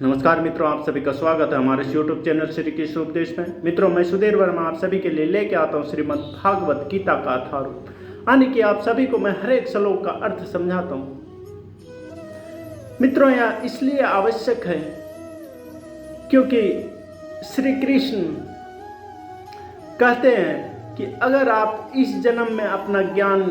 नमस्कार मित्रों, आप सभी का स्वागत है हमारे यूट्यूब चैनल श्री कृष्ण उपदेश में। मित्रों, मैं सुधीर वर्मा आप सभी के लिए लेके आता हूँ श्रीमद् भागवत गीता का अथर्वरूप, यानी कि आप सभी को मैं हर एक श्लोक का अर्थ समझाता हूँ। मित्रों, यह इसलिए आवश्यक है क्योंकि श्री कृष्ण कहते हैं कि अगर आप इस जन्म में अपना ज्ञान,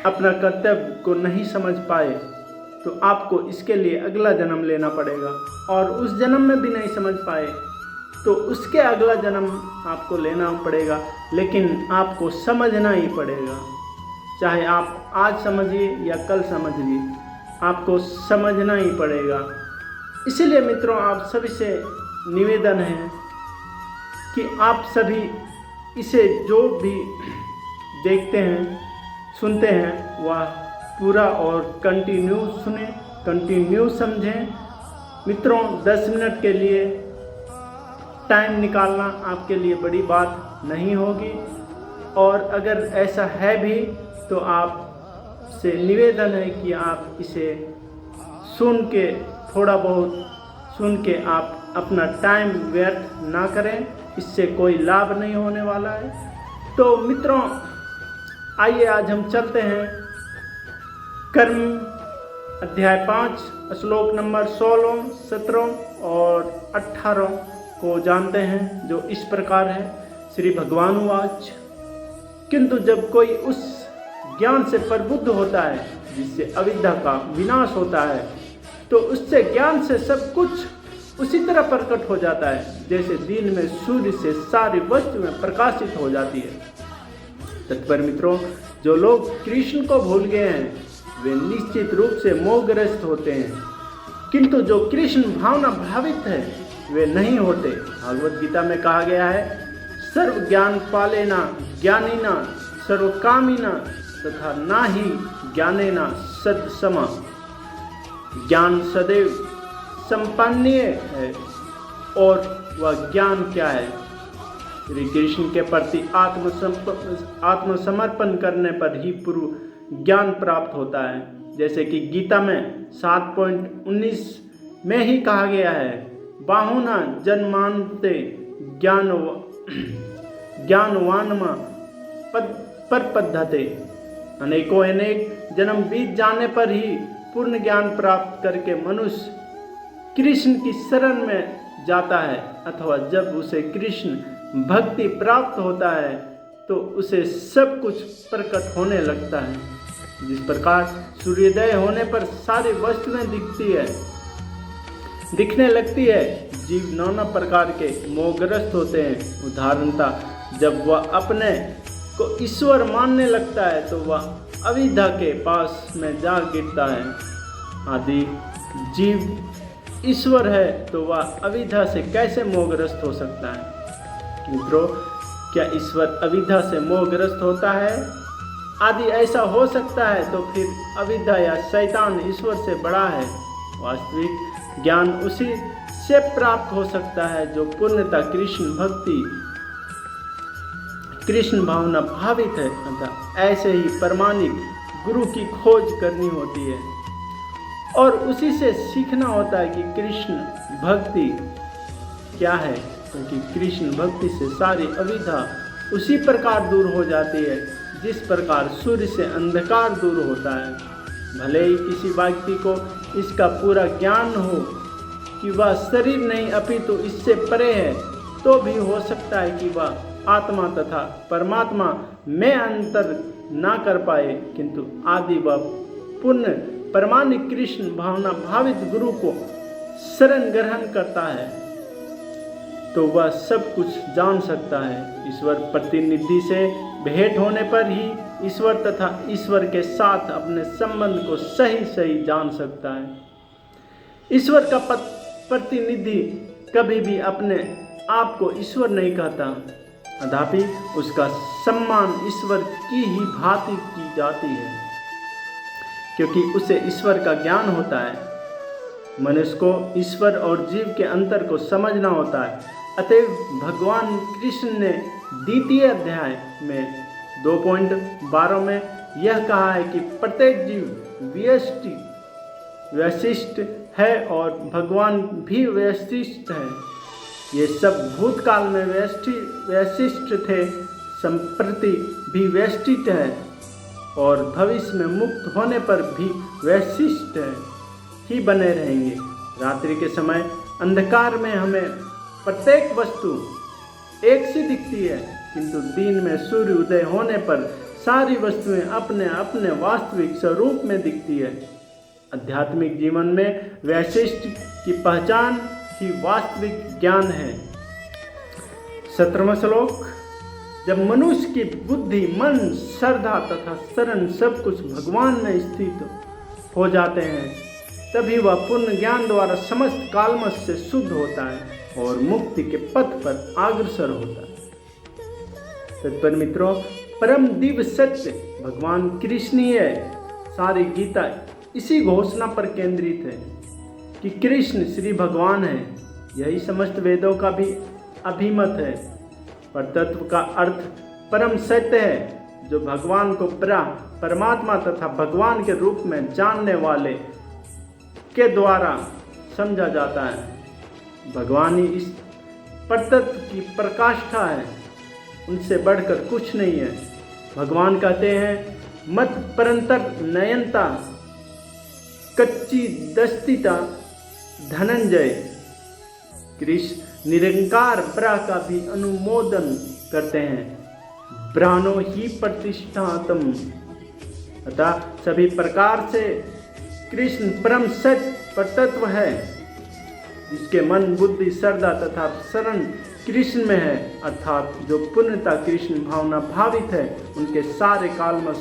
अपना कर्तव्य को नहीं समझ पाए तो आपको इसके लिए अगला जन्म लेना पड़ेगा, और उस जन्म में भी नहीं समझ पाए तो उसके अगला जन्म आपको लेना पड़ेगा, लेकिन आपको समझना ही पड़ेगा। चाहे आप आज समझिए या कल समझिए, आपको समझना ही पड़ेगा। इसीलिए मित्रों, आप सभी से निवेदन है कि आप सभी इसे जो भी देखते हैं, सुनते हैं, वह पूरा और कंटिन्यू सुने, कंटिन्यू समझें। मित्रों, 10 मिनट के लिए टाइम निकालना आपके लिए बड़ी बात नहीं होगी, और अगर ऐसा है भी तो आप से निवेदन है कि आप इसे सुन के, थोड़ा बहुत सुन के आप अपना टाइम व्यर्थ ना करें, इससे कोई लाभ नहीं होने वाला है। तो मित्रों, आइए आज हम चलते हैं कर्म अध्याय 5 श्लोक नंबर 16, 17 और 18 को जानते हैं, जो इस प्रकार है। श्री भगवान वाच, किंतु जब कोई उस ज्ञान से प्रबुद्ध होता है जिससे अविद्या का विनाश होता है, तो उससे ज्ञान से सब कुछ उसी तरह प्रकट हो जाता है जैसे दिन में सूर्य से सारी वस्तुएं प्रकाशित हो जाती है। तत्पर मित्रों, जो लोग कृष्ण को भूल गए हैं वे निश्चित रूप से मोहग्रस्त होते हैं, किंतु जो कृष्ण भावना भावित है वे नहीं होते। भागवत गीता में कहा गया है, सर्व ज्ञान पालेना ज्ञानीना सर्वकामिना तथा ना ही ज्ञानेना सदसमा। ज्ञान सदैव संपन्न है, और वह ज्ञान क्या है? श्री कृष्ण के प्रति आत्मसमर्पण करने पर ही पूर्व ज्ञान प्राप्त होता है। जैसे कि गीता में 7.19 में ही कहा गया है, बाहुना जन्मान्ते ज्ञानवानमा परपद्धते। अनेकों अनेक जन्म बीत जाने पर ही पूर्ण ज्ञान प्राप्त करके मनुष्य कृष्ण की शरण में जाता है, अथवा जब उसे कृष्ण भक्ति प्राप्त होता है तो उसे सब कुछ प्रकट होने लगता है। जिस प्रकार सूर्योदय होने पर सारी वस्तुएं दिखने लगती है, जीव नाना प्रकार के मोहग्रस्त होते हैं। उदाहरणतः जब वह अपने को ईश्वर मानने लगता है तो वह अविद्या के पास में जा गिरता है। आदि जीव ईश्वर है तो वह अविद्या से कैसे मोहग्रस्त हो सकता है? मित्रों, क्या ईश्वर अविद्या से मोहग्रस्त होता है? आदि ऐसा हो सकता है तो फिर अविद्या या शैतान ईश्वर से बड़ा है। वास्तविक ज्ञान उसी से प्राप्त हो सकता है जो पूर्णतः कृष्ण भक्ति, कृष्ण भावना भावित है। अतः ऐसे ही प्रमाणिक गुरु की खोज करनी होती है, और उसी से सीखना होता है कि कृष्ण भक्ति क्या है, क्योंकि कृष्ण भक्ति से सारी अविद्या उसी प्रकार दूर हो जाती है जिस प्रकार सूर्य से अंधकार दूर होता है। भले ही किसी व्यक्ति को इसका पूरा ज्ञान हो कि वह शरीर नहीं अपितु इससे परे है, तो भी हो सकता है कि वह आत्मा तथा परमात्मा में अंतर ना कर पाए, किंतु आदि वह पुण्य प्रमाणिक कृष्ण भावना भावित गुरु को शरण ग्रहण करता है तो वह सब कुछ जान सकता है। ईश्वर प्रतिनिधि से भेंट होने पर ही ईश्वर तथा ईश्वर के साथ अपने संबंध को सही जान सकता है। ईश्वर का प्रतिनिधि कभी भी अपने आप को ईश्वर नहीं कहता, अथापि उसका सम्मान ईश्वर की ही भांति की जाती है, क्योंकि उसे ईश्वर का ज्ञान होता है। मनुष्य को ईश्वर और जीव के अंतर को समझना होता है। अतएव भगवान कृष्ण ने द्वितीय अध्याय में 2.12 में यह कहा है कि प्रत्येक जीव व्यष्टि वैशिष्ट है और भगवान भी वैशिष्ट है। ये सब भूतकाल में वैशिष्ट थे, संप्रति भी वैशिष्ट है और भविष्य में मुक्त होने पर भी वैशिष्ट ही बने रहेंगे। रात्रि के समय अंधकार में हमें प्रत्येक वस्तु एक सी दिखती है, किंतु दिन में सूर्य उदय होने पर सारी वस्तुएं अपने अपने वास्तविक स्वरूप में दिखती है। आध्यात्मिक जीवन में वैशिष्ट की पहचान ही वास्तविक ज्ञान है। 17वां श्लोक। जब मनुष्य की बुद्धि, मन, श्रद्धा तथा शरण सब कुछ भगवान में स्थित हो जाते हैं, तभी वह पूर्ण ज्ञान द्वारा समस्त कालमश से शुद्ध होता है और मुक्ति के पथ पर अग्रसर होता है। तत्पर मित्रों, परम दिव्य सत्य भगवान कृष्ण ही है। सारी गीता इसी घोषणा पर केंद्रित है कि कृष्ण श्री भगवान है। यही समस्त वेदों का भी अभिमत है। पर तत्व का अर्थ परम सत्य है, जो भगवान को परमात्मा तथा भगवान के रूप में जानने वाले के द्वारा समझा जाता है। भगवान ही इस परतत्व की प्रकाष्ठा है, उनसे बढ़कर कुछ नहीं है। भगवान कहते हैं, मत परंतर नयनता कच्ची दस्तिता धनंजय। कृष्ण निरंकार ब्रह्म का भी अनुमोदन करते हैं, ब्राह्मणों ही प्रतिष्ठातम। अतः सभी प्रकार से कृष्ण परम सत्य परतत्व है, जिसके मन, बुद्धि, श्रद्धा तथा शरण कृष्ण में है। अर्थात जो पूर्णता कृष्ण भावना भावित है, उनके सारे कालमश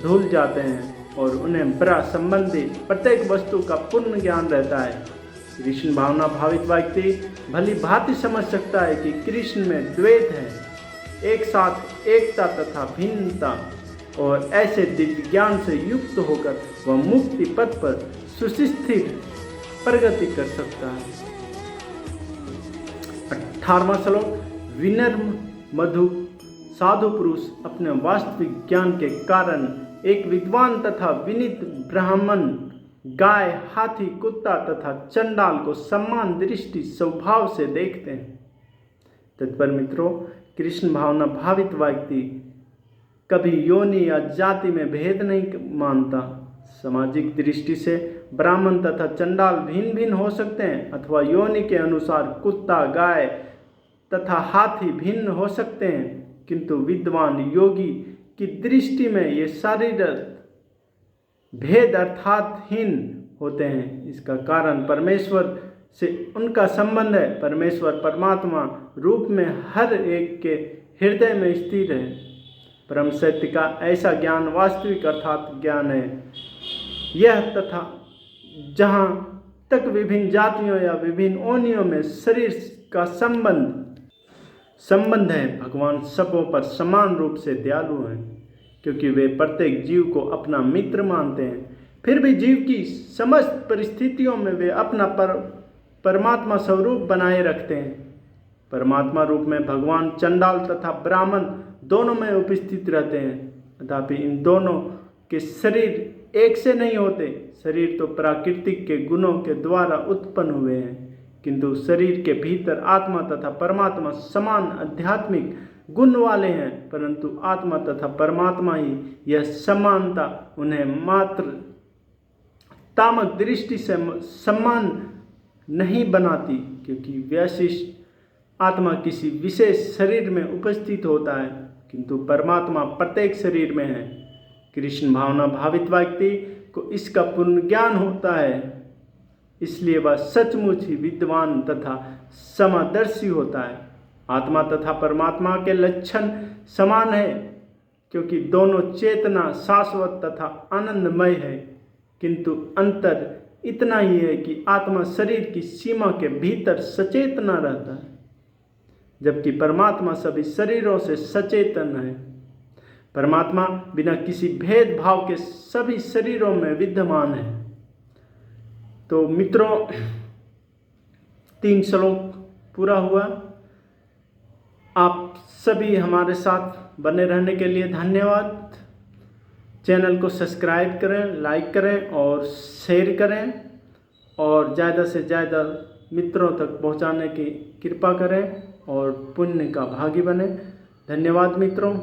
धुल जाते हैं और उन्हें ब्रह्म संबंधी प्रत्येक वस्तु का पूर्ण ज्ञान रहता है। कृष्ण भावना भावित व्यक्ति भली भांति समझ सकता है कि कृष्ण में द्वैत है, एक साथ एकता तथा भिन्नता, और ऐसे दिव्य ज्ञान से युक्त होकर वह मुक्ति पथ पर सुस्थिर प्रगति कर सकता है। 18वां श्लोक। विनम्र मधु साधु पुरुष अपने वास्तविक ज्ञान के कारण एक विद्वान तथा विनीत ब्राह्मण, गाय, हाथी, कुत्ता तथा चंडाल को सम्मान दृष्टि स्वभाव से देखते हैं। तत्पर मित्रों, कृष्ण भावना भावित व्यक्ति कभी योनि या जाति में भेद नहीं मानता। सामाजिक दृष्टि से ब्राह्मण तथा चंडाल भिन्न भिन्न हो सकते हैं, अथवा योनि के अनुसार कुत्ता, गाय तथा हाथी भिन्न हो सकते हैं, किंतु विद्वान योगी की दृष्टि में ये शारीरिक भेद अर्थात हीन होते हैं। इसका कारण परमेश्वर से उनका संबंध है। परमेश्वर परमात्मा रूप में हर एक के हृदय में स्थिर है। परम सत्य का ऐसा ज्ञान वास्तविक अर्थात ज्ञान है। यह तथा जहाँ तक विभिन्न जातियों या विभिन्न ओनियों में शरीर का संबंध है, भगवान सबों पर समान रूप से दयालु हैं, क्योंकि वे प्रत्येक जीव को अपना मित्र मानते हैं। फिर भी जीव की समस्त परिस्थितियों में वे अपना परमात्मा स्वरूप बनाए रखते हैं। परमात्मा रूप में भगवान चंडाल तथा ब्राह्मण दोनों में उपस्थित रहते हैं। तथापि इन दोनों के शरीर एक से नहीं होते। शरीर तो प्राकृतिक के गुणों के द्वारा उत्पन्न हुए हैं, किंतु शरीर के भीतर आत्मा तथा परमात्मा समान आध्यात्मिक गुण वाले हैं, परंतु आत्मा तथा परमात्मा ही यह समानता उन्हें मात्र तामक दृष्टि से समान नहीं बनाती, क्योंकि वैशिष्ट आत्मा किसी विशेष शरीर में उपस्थित होता है, किंतु परमात्मा प्रत्येक शरीर में है। कृष्ण भावना भावित व्यक्ति को इसका पूर्ण ज्ञान होता है, इसलिए वह सचमुच ही विद्वान तथा समदर्शी होता है। आत्मा तथा परमात्मा के लक्षण समान है, क्योंकि दोनों चेतना शाश्वत तथा आनंदमय है, किंतु अंतर इतना ही है कि आत्मा शरीर की सीमा के भीतर सचेतना रहता है, जबकि परमात्मा सभी शरीरों से सचेतन है। परमात्मा बिना किसी भेदभाव के सभी शरीरों में विद्यमान है। तो मित्रों, 3 श्लोक पूरा हुआ। आप सभी हमारे साथ बने रहने के लिए धन्यवाद। चैनल को सब्सक्राइब करें, लाइक करें और शेयर करें, और ज़्यादा से ज़्यादा मित्रों तक पहुंचाने की कृपा करें और पुण्य का भागी बने। धन्यवाद मित्रों।